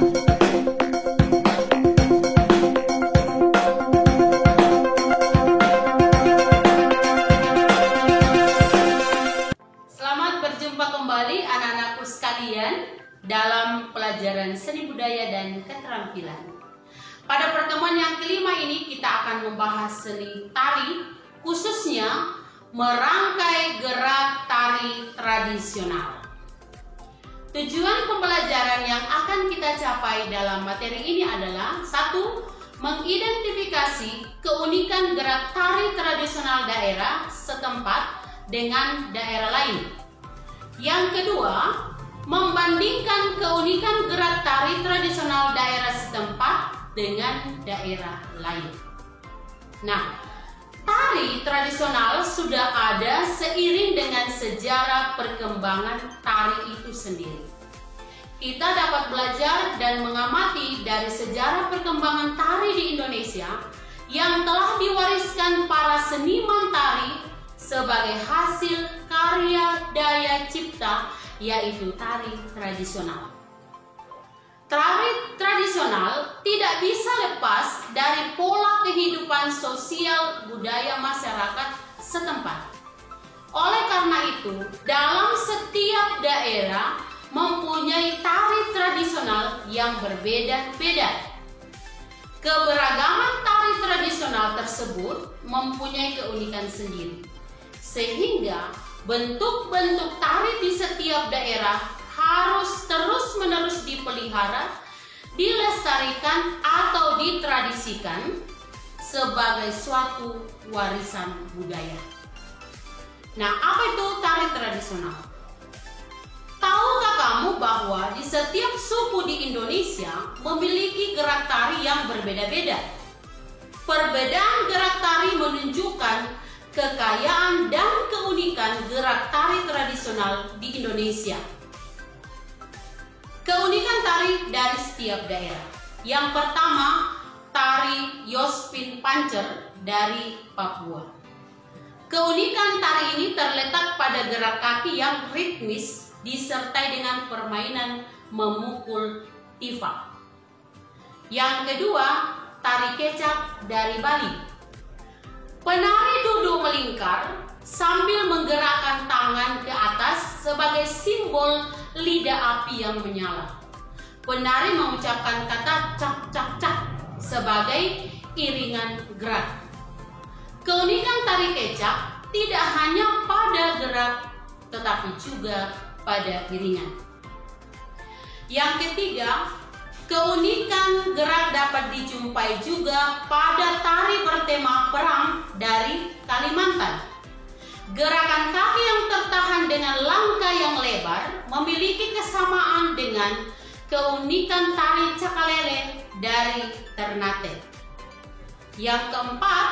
Selamat berjumpa kembali anak-anakku sekalian dalam pelajaran seni budaya dan keterampilan. Pada pertemuan yang kelima ini kita akan membahas seni tari, khususnya merangkai gerak tari tradisional. Tujuan pembelajaran yang akan kita capai dalam materi ini adalah: 1. Mengidentifikasi keunikan gerak tari tradisional daerah setempat dengan daerah lain. Yang kedua, membandingkan keunikan gerak tari tradisional daerah setempat dengan daerah lain. Nah, tari tradisional sudah ada seiring dengan sejarah perkembangan tari itu sendiri. Kita dapat belajar dan mengamati dari sejarah perkembangan tari di Indonesia yang telah diwariskan para seniman tari sebagai hasil karya daya cipta, yaitu tari tradisional. Tari tradisional tidak bisa lepas dari pola kehidupan sosial budaya masyarakat setempat. Oleh karena itu, dalam setiap daerah mempunyai tari tradisional yang berbeda-beda. Keberagaman tari tradisional tersebut mempunyai keunikan sendiri, sehingga bentuk-bentuk tari di setiap daerah harus terus-menerus dipelihara, dilestarikan atau ditradisikan sebagai suatu warisan budaya. Nah, apa itu tari tradisional? Tahukah kamu bahwa di setiap suku di Indonesia memiliki gerak tari yang berbeda-beda? Perbedaan gerak tari menunjukkan kekayaan dan keunikan gerak tari tradisional di Indonesia. Keunikan tari dari setiap daerah. Yang pertama, tari Yospin Pancer dari Papua. Keunikan tari ini terletak pada gerak kaki yang ritmis disertai dengan permainan memukul tifa. Yang kedua, tari Kecap dari Bali. Penari duduk melingkar sambil menggerakkan tangan ke atas sebagai simbol lidah api yang menyala. Penari mengucapkan kata cak cak cak sebagai iringan gerak. Keunikan tari Kecap tidak hanya pada gerak tetapi juga pada iringan. Yang ketiga, keunikan gerak dapat dijumpai juga pada tari bertema perang dari Kalimantan. Gerakan kaki yang tertahan dengan langkah yang lebar memiliki kesamaan dengan keunikan tari Cakalele dari Ternate. Yang keempat,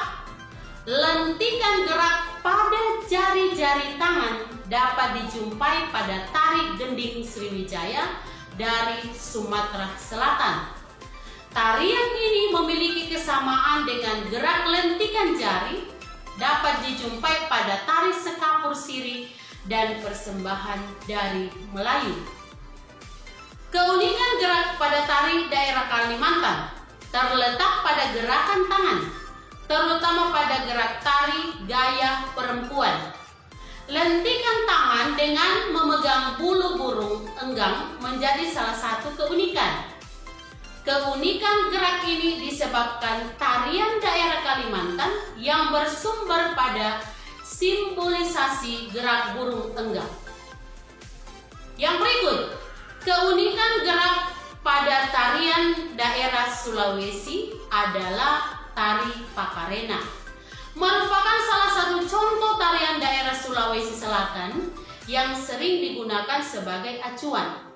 lentikan gerak pada jari-jari tangan dapat dijumpai pada tari Gending Sriwijaya dari Sumatera Selatan. Tarian ini memiliki kesamaan dengan gerak lentikan jari dapat dijumpai pada tari Sekapur Siri dan persembahan dari Melayu. Keunikan gerak pada tari daerah Kalimantan terletak pada gerakan tangan, terutama pada gerak tari gaya perempuan. Lentikan tangan dengan memegang bulu burung enggang menjadi salah satu keunikan. Keunikan gerak ini disebabkan tarian daerah Kalimantan yang bersumber pada simbolisasi gerak burung enggang. Yang berikut, keunikan gerak pada tarian daerah Sulawesi adalah tari Pakarena. Merupakan salah satu contoh tarian daerah Sulawesi Selatan yang sering digunakan sebagai acuan.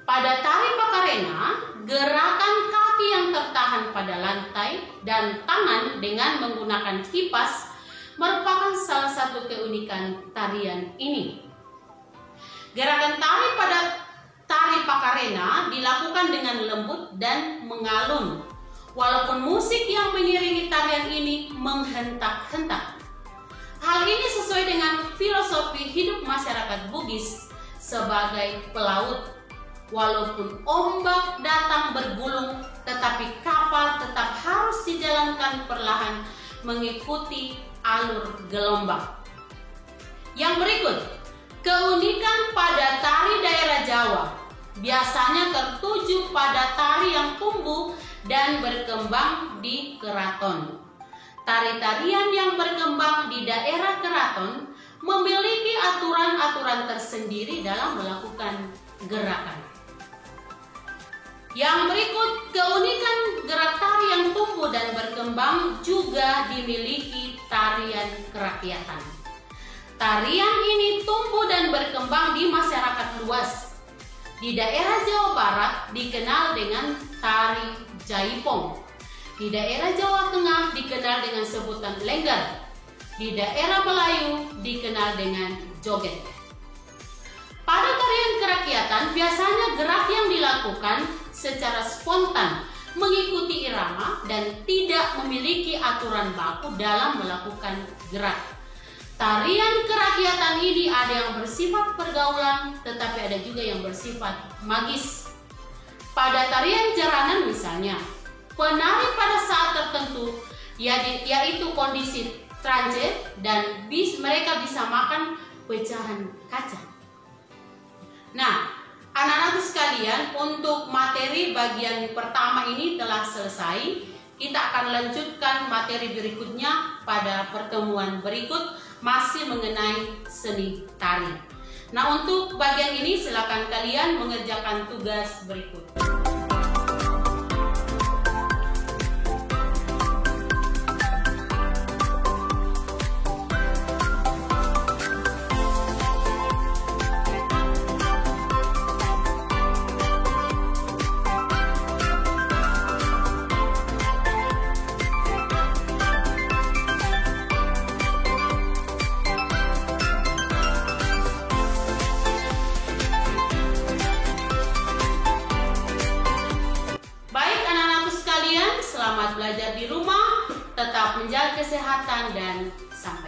Pada tari Pakarena, gerakan kaki yang tertahan pada lantai dan tangan dengan menggunakan kipas merupakan salah satu keunikan tarian ini. Gerakan tari pada tari Pakarena dilakukan dengan lembut dan mengalun, walaupun musik yang mengiringi tarian ini menghentak-hentak. Hal ini sesuai dengan filosofi hidup masyarakat Bugis sebagai pelaut. Walaupun ombak datang tetapi kapal tetap harus dijalankan perlahan mengikuti alur gelombang. Yang berikut, keunikan pada tari daerah Jawa biasanya tertuju pada tari yang tumbuh dan berkembang di keraton. Tari-tarian yang berkembang di daerah keraton memiliki aturan-aturan tersendiri dalam melakukan gerakan. Yang berikut, keunikan gerak tari yang tumbuh dan berkembang juga dimiliki tarian kerakyatan. Tarian ini tumbuh dan berkembang di masyarakat luas. Di daerah Jawa Barat dikenal dengan tari jaipong. Di daerah Jawa Tengah dikenal dengan sebutan lengger. Di daerah Melayu dikenal dengan joget. Pada tarian kerakyatan biasanya gerak yang dilakukan secara spontan mengikuti irama dan tidak memiliki aturan baku dalam melakukan gerak. Tarian kerakyatan ini ada yang bersifat pergaulan, tetapi ada juga yang bersifat magis. Pada tarian jaranan misalnya, penari pada saat tertentu, yaitu kondisi trance, dan mereka bisa makan pecahan kaca. Nah, anak-anak sekalian, untuk materi bagian pertama ini telah selesai. Kita akan lanjutkan materi berikutnya pada pertemuan berikut, masih mengenai seni tari. Nah, untuk bagian ini silakan kalian mengerjakan tugas berikut. Selamat belajar di rumah, tetap menjaga kesehatan dan sampai